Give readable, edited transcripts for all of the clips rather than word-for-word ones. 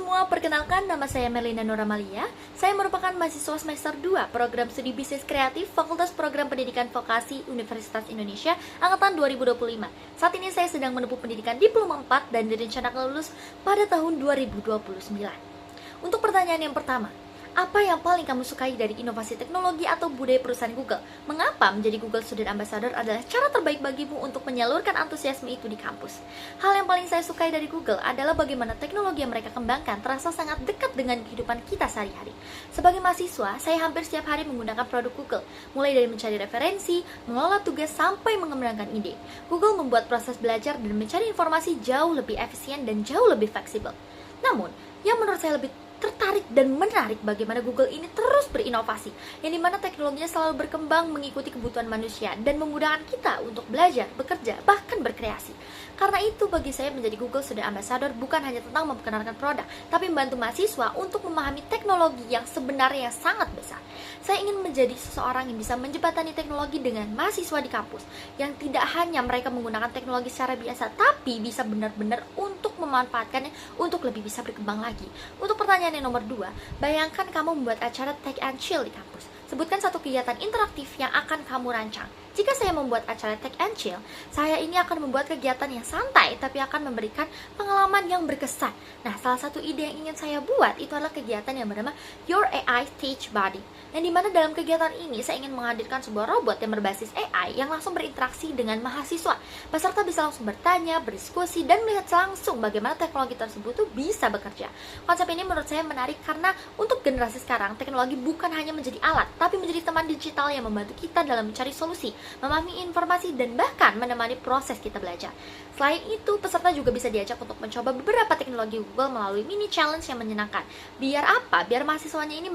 semua, perkenalkan nama saya Melina Nuramalia. Saya merupakan mahasiswa semester 2 Program Studi Bisnis Kreatif Fakultas Program Pendidikan Vokasi Universitas Indonesia Angkatan 2025. Saat ini saya sedang menempuh pendidikan Diploma 4 dan direncanakan lulus pada tahun 2029. Untuk pertanyaan yang pertama, apa yang paling kamu sukai dari inovasi teknologi atau budaya perusahaan Google? Mengapa menjadi Google Student Ambassador adalah cara terbaik bagimu untuk menyalurkan antusiasme itu di kampus? Hal yang paling saya sukai dari Google adalah bagaimana teknologi yang mereka kembangkan terasa sangat dekat dengan kehidupan kita sehari-hari. Sebagai mahasiswa, saya hampir setiap hari menggunakan produk Google, mulai dari mencari referensi, mengelola tugas, sampai mengembangkan ide. Google membuat proses belajar dan mencari informasi jauh lebih efisien dan jauh lebih fleksibel. Namun, yang menurut saya lebih tertarik dan menarik bagaimana Google ini terus berinovasi, yang dimana teknologinya selalu berkembang mengikuti kebutuhan manusia dan memudahkan kita untuk belajar, bekerja, bahkan berkreasi. Karena itu bagi saya menjadi Google Student Ambassador bukan hanya tentang memperkenalkan produk, tapi membantu mahasiswa untuk memahami teknologi yang sebenarnya sangat besar. Saya ingin menjadi seseorang yang bisa menjembatani teknologi dengan mahasiswa di kampus, yang tidak hanya mereka menggunakan teknologi secara biasa, tapi bisa benar-benar untuk memanfaatkannya untuk lebih bisa berkembang lagi. Untuk pertanyaan yang nomor 2, bayangkan kamu membuat acara Take and Chill di kampus. Sebutkan satu kegiatan interaktif yang akan kamu rancang. Jika saya membuat acara Take and Chill, saya ini akan membuat kegiatan yang santai tapi akan memberikan pengalaman yang berkesan. Nah, salah satu ide yang ingin saya buat itu adalah kegiatan yang bernama Your AI Teach Buddy. Yang dimana dalam kegiatan ini saya ingin menghadirkan sebuah robot yang berbasis AI yang langsung berinteraksi dengan mahasiswa. Peserta bisa langsung bertanya, berdiskusi, dan melihat langsung bagaimana teknologi tersebut tuh bisa bekerja. Konsep ini menurut saya menarik karena untuk generasi sekarang, teknologi bukan hanya menjadi alat, tapi menjadi teman digital yang membantu kita dalam mencari solusi, memahami informasi, dan bahkan menemani proses kita belajar. Selain itu, peserta juga bisa diajak untuk mencoba beberapa teknologi Google melalui mini challenge yang menyenangkan. Biar apa? Biar mahasiswanya ini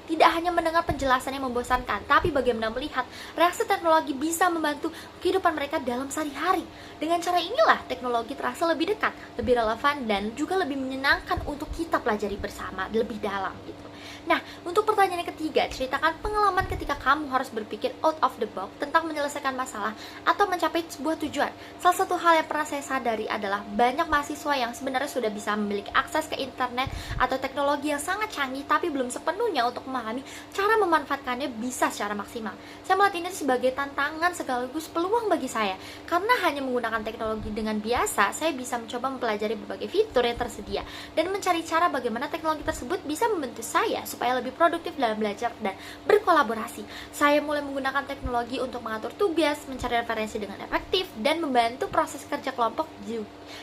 tidak hanya mendengar penjelasan yang membosankan, tapi bagaimana melihat reaksi teknologi bisa membantu kehidupan mereka dalam sehari-hari. Dengan cara inilah teknologi terasa lebih dekat, lebih relevan, dan juga lebih menyenangkan untuk kita pelajari bersama lebih dalam gitu. Nah, untuk pertanyaan yang ketiga, ceritakan pengalaman ketika kamu harus berpikir out of the box tentang menyelesaikan masalah atau mencapai sebuah tujuan. Salah satu hal yang pernah saya sadari adalah banyak mahasiswa yang sebenarnya sudah bisa memiliki akses ke internet atau teknologi yang sangat canggih, tapi belum sepenuhnya untuk memahami cara memanfaatkannya bisa secara maksimal. Saya melihat ini sebagai tantangan sekaligus peluang bagi saya, karena hanya menggunakan teknologi dengan biasa, saya bisa mencoba mempelajari berbagai fitur yang tersedia dan mencari cara bagaimana teknologi tersebut bisa membantu saya supaya lebih produktif dalam belajar dan berkolaborasi. Saya mulai menggunakan teknologi untuk mengatur tugas, mencari referensi dengan efektif, dan membantu proses kerja kelompok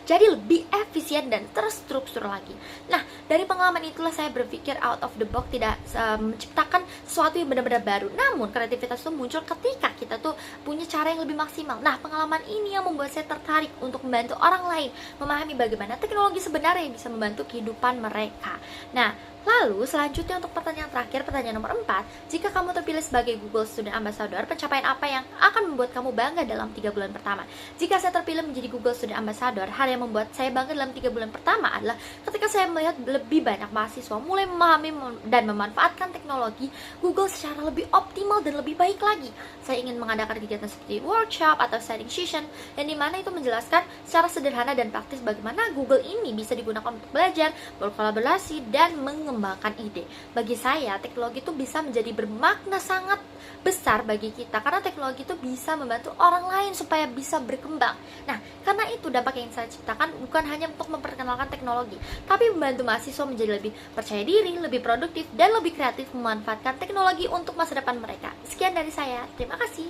jadi lebih efisien dan terstruktur lagi. Nah, dari pengalaman itulah saya berpikir out of the box, tidak menciptakan sesuatu yang benar-benar baru. Namun, kreativitas itu muncul ketika kita tuh punya cara yang lebih maksimal. Nah, pengalaman ini yang membuat saya tertarik untuk membantu orang lain memahami bagaimana teknologi sebenarnya bisa membantu kehidupan mereka. Nah, lalu selanjutnya untuk pertanyaan terakhir, pertanyaan nomor 4, jika kamu terpilih sebagai Google Student Ambassador, pencapaian apa yang akan membuat kamu bangga dalam 3 bulan pertama? Jika saya terpilih menjadi Google Student Ambassador, hal yang membuat saya bangga dalam 3 bulan pertama adalah ketika saya melihat lebih banyak mahasiswa mulai memahami dan memanfaatkan teknologi Google secara lebih optimal dan lebih baik lagi. Saya ingin mengadakan kegiatan seperti workshop atau sharing session, yang dimana itu menjelaskan secara sederhana dan praktis bagaimana Google ini bisa digunakan untuk belajar, berkolaborasi, dan mengembangkan ide. Bagi saya, teknologi itu bisa menjadi bermakna sangat besar bagi kita, karena teknologi itu bisa membantu orang lain supaya bisa berkembang. Nah, karena itu dampak yang saya ciptakan bukan hanya untuk memperkenalkan teknologi, tapi membantu mahasiswa menjadi lebih percaya diri, lebih produktif, dan lebih kreatif memanfaatkan teknologi untuk masa depan mereka. Sekian dari saya, terima kasih.